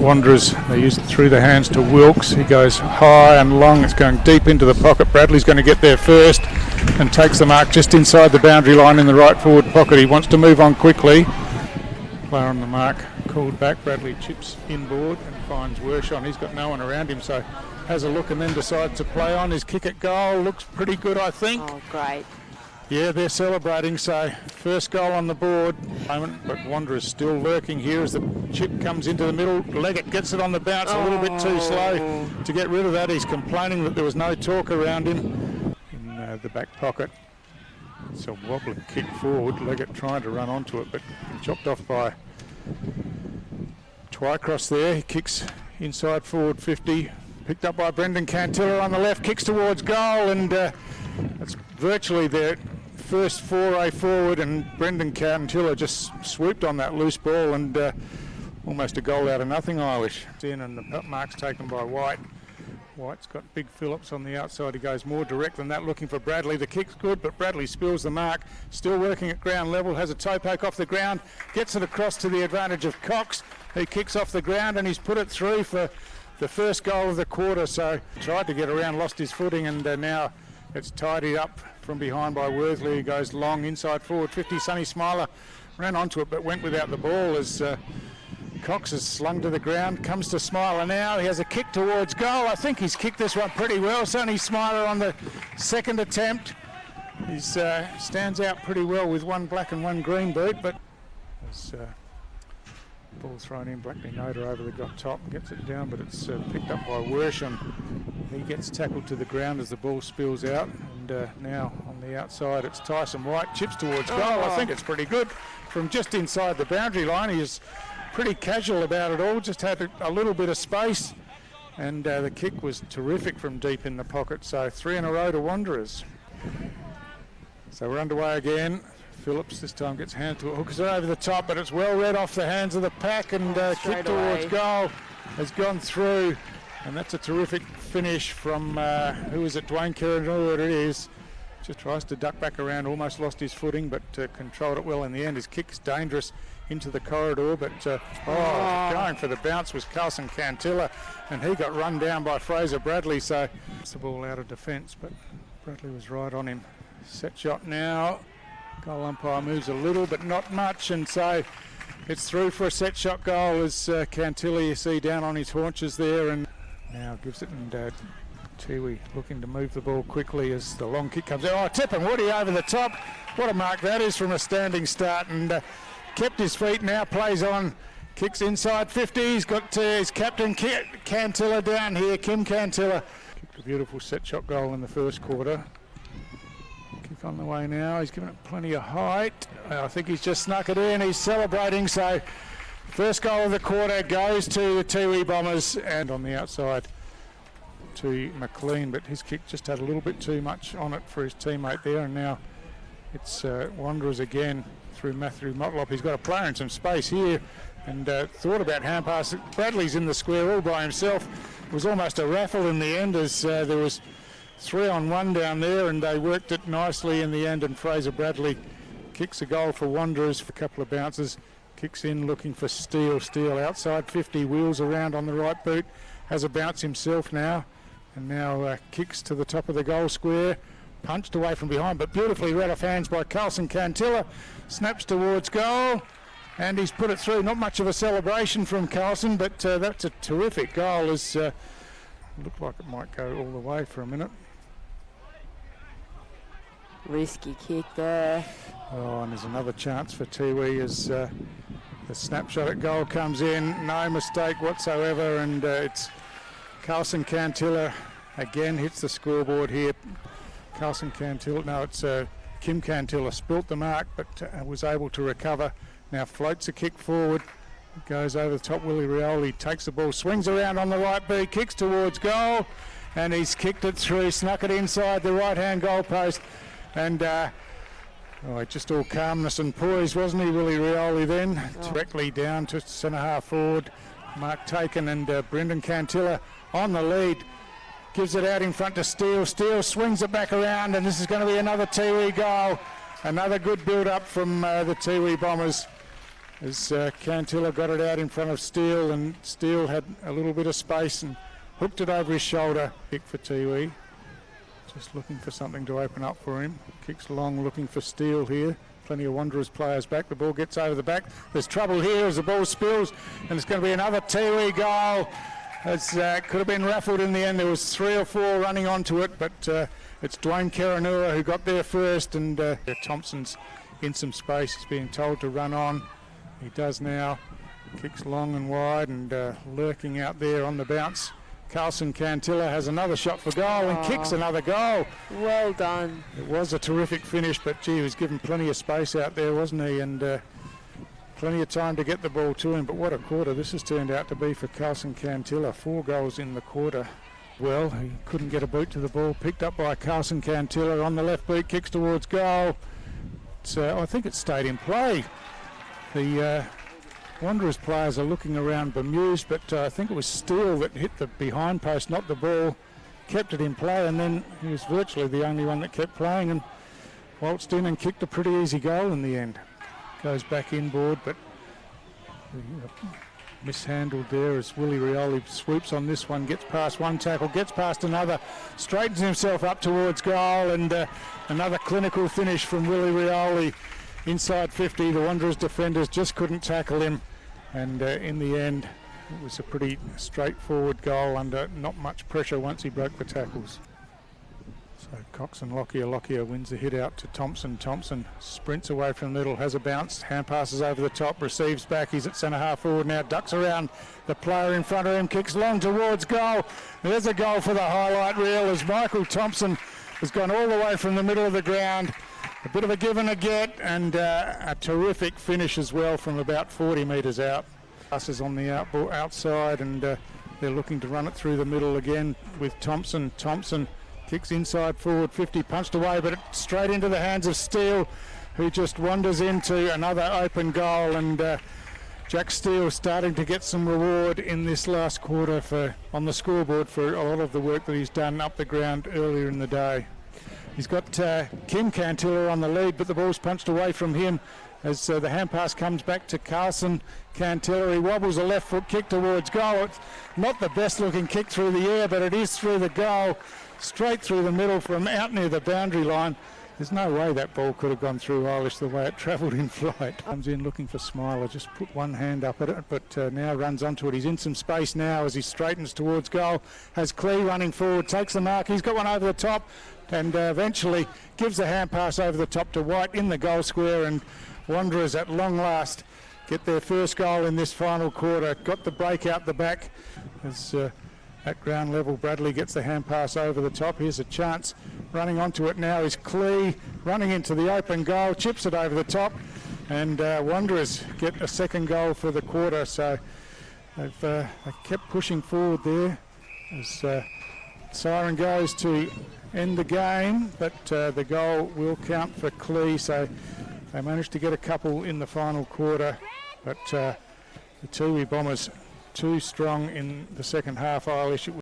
Wanderers. They use it through the hands to Wilkes. He goes high and long. It's going deep into the pocket. Bradley's going to get there first and takes the mark just inside the boundary line in the right forward pocket. He wants to move on quickly. Player on the mark called back. Bradley chips inboard and finds Wershon. He's got no one around him, so has a look and then decides to play on. His kick at goal looks pretty good, I think. Oh, great. Yeah, they're celebrating, so first goal on the board. But Wanderers still lurking here as the chip comes into the middle. Leggett gets it on the bounce, a little bit too slow to get rid of that. He's complaining that there was no talk around him in the back pocket. It's a wobbling kick forward. Leggett trying to run onto it, but chopped off by Twycross there. He kicks inside forward 50. Picked up by Brendan Cantilla on the left, kicks towards goal, and that's virtually their first foray forward, and Brendan Cantilla just swooped on that loose ball and almost a goal out of nothing, Irish. It's in, and the mark's taken by White. White's got Big Phillips on the outside. He goes more direct than that, looking for Bradley. The kick's good, but Bradley spills the mark. Still working at ground level, has a toe poke off the ground, gets it across to the advantage of Cox. He kicks off the ground and he's put it through for the first goal of the quarter. So tried to get around, lost his footing, and now it's tidied up from behind by Worthley. He goes long inside forward 50. Sonny Smiler ran onto it but went without the ball as Cox is slung to the ground. Comes to Smiler now. He has a kick towards goal. I think he's kicked this one pretty well. Sonny Smiler on the second attempt. He stands out pretty well with one black and one green boot, but there's ball thrown in. Blackley Noda over the top and gets it down, but it's picked up by Wershon. He gets tackled to the ground as the ball spills out, and now on the outside it's Tyson White, chips towards goal. I think it's pretty good from just inside the boundary line. He is pretty casual about it all, just had a little bit of space, and the kick was terrific from deep in the pocket. So 3 in a row to Wanderers. So we're underway again. Phillips this time gets handed to it. Hookers it over the top, but it's well read off the hands of the pack, and kick towards goal has gone through. And that's a terrific finish from, who is it, Dwayne Kerr, or it is. Just tries to duck back around, almost lost his footing, but controlled it well in the end. His kick's dangerous into the corridor, but going for the bounce was Carlson Cantilla, and he got run down by Fraser Bradley, so it's the ball out of defence, but Bradley was right on him. Set shot now. Goal umpire moves a little, but not much, and so it's through for a set shot goal as Cantilla, you see, down on his haunches there, and now gives it, and Tiwi looking to move the ball quickly as the long kick comes out. Oh, Tip and Woody over the top. What a mark that is from a standing start, and kept his feet, now plays on, kicks inside 50. He's got his captain Cantilla down here, Kim Cantilla. Kicked a beautiful set shot goal in the first quarter. Kick on the way now. He's given it plenty of height. I think he's just snuck it in. He's celebrating. So first goal of the quarter goes to the Tiwi Bombers, and on the outside to McLean, but his kick just had a little bit too much on it for his teammate there, and now it's Wanderers again through Matthew Motlop. He's got a player in some space here, and thought about hand pass. Bradley's in the square all by himself. It was almost a raffle in the end as there was 3-on-1 down there, and they worked it nicely in the end, and Fraser Bradley kicks a goal for Wanderers for a couple of bounces, kicks in looking for Steele outside 50, wheels around on the right boot, has a bounce himself now, and now kicks to the top of the goal square, punched away from behind, but beautifully read off hands by Carlson Cantilla, snaps towards goal, and he's put it through. Not much of a celebration from Carlson, but that's a terrific goal, as looked like it might go all the way for a minute. Risky kick there. Oh, and there's another chance for Tiwi as the snapshot at goal comes in. No mistake whatsoever, and it's Carlson Cantilla again hits the scoreboard here. Carlson Cantilla, no, it's Kim Cantilla spilt the mark, but was able to recover. Now floats a kick forward. Goes over the top. Willie Rioli takes the ball, swings around on the right boot, kicks towards goal, and he's kicked it through, snuck it inside the right-hand goal post, and just all calmness and poise, wasn't he, Willie Rioli then? Directly down to centre half forward, mark taken, and Brendan Cantilla on the lead, gives it out in front to Steele. Steele swings it back around, and this is going to be another Tiwi goal. Another good build-up from the Tiwi Bombers. as Cantilla got it out in front of Steele, and Steele had a little bit of space and hooked it over his shoulder. Kick for Tiwi, just looking for something to open up for him. Kicks long, looking for Steele here. Plenty of Wanderers players back. The ball gets over the back. There's trouble here as the ball spills, and it's going to be another Tiwi goal. As could have been raffled in the end. There was 3 or 4 running onto it, but it's Dwayne Karanua who got there first, and Thompson's in some space. He's being told to run on. He does now. Kicks long and wide, and lurking out there on the bounce. Carlson Cantilla has another shot for goal and kicks another goal. Well done. It was a terrific finish, but gee, he was given plenty of space out there, wasn't he? And plenty of time to get the ball to him. But what a quarter this has turned out to be for Carlson Cantilla. 4 goals in the quarter. Well, he couldn't get a boot to the ball. Picked up by Carlson Cantilla on the left boot, kicks towards goal. I think it stayed in play. The Wanderers players are looking around bemused, but I think it was Steele that hit the behind post, not the ball, kept it in play, and then he was virtually the only one that kept playing and waltzed in and kicked a pretty easy goal in the end. Goes back inboard, but mishandled there as Willie Rioli swoops on this one, gets past one tackle, gets past another, straightens himself up towards goal, and another clinical finish from Willie Rioli. Inside 50, the Wanderers defenders just couldn't tackle him, and in the end it was a pretty straightforward goal under not much pressure once he broke the tackles. So Cox and Lockyer wins the hit out to Thompson. Thompson sprints away from the middle, has a bounce, hand passes over the top, receives back. He's at centre half forward now, ducks around the player in front of him, kicks long towards goal. There's a goal for the highlight reel as Michael Thompson has gone all the way from the middle of the ground. A bit of a give and a get, and a terrific finish as well from about 40 metres out. Passes on the outside, and they're looking to run it through the middle again with Thompson. Thompson kicks inside forward 50, punched away, but straight into the hands of Steele, who just wanders into another open goal. And Jack Steele starting to get some reward in this last quarter on the scoreboard for a lot of the work that he's done up the ground earlier in the day. He's got Kim Cantilla on the lead, but the ball's punched away from him as the hand pass comes back to Carlson Cantilla. He wobbles a left foot kick towards goal. It's not the best looking kick through the air, but it is through the goal, straight through the middle from out near the boundary line. There's no way that ball could have gone through Eilish the way it travelled in flight. Comes in looking for Smiler, just put one hand up at it, but now runs onto it. He's in some space now as he straightens towards goal. Has Clee running forward, takes the mark. He's got one over the top, and eventually gives the hand pass over the top to White in the goal square, and Wanderers at long last get their first goal in this final quarter. Got the break out the back as at ground level Bradley gets the hand pass over the top. Here's a chance. Running onto it now is Clee, running into the open goal, chips it over the top, and Wanderers get a second goal for the quarter. So they kept pushing forward there as siren goes to end the game, but the goal will count for Clee. So they managed to get a couple in the final quarter, but the Tiwi Bombers too strong in the second half. Eilish.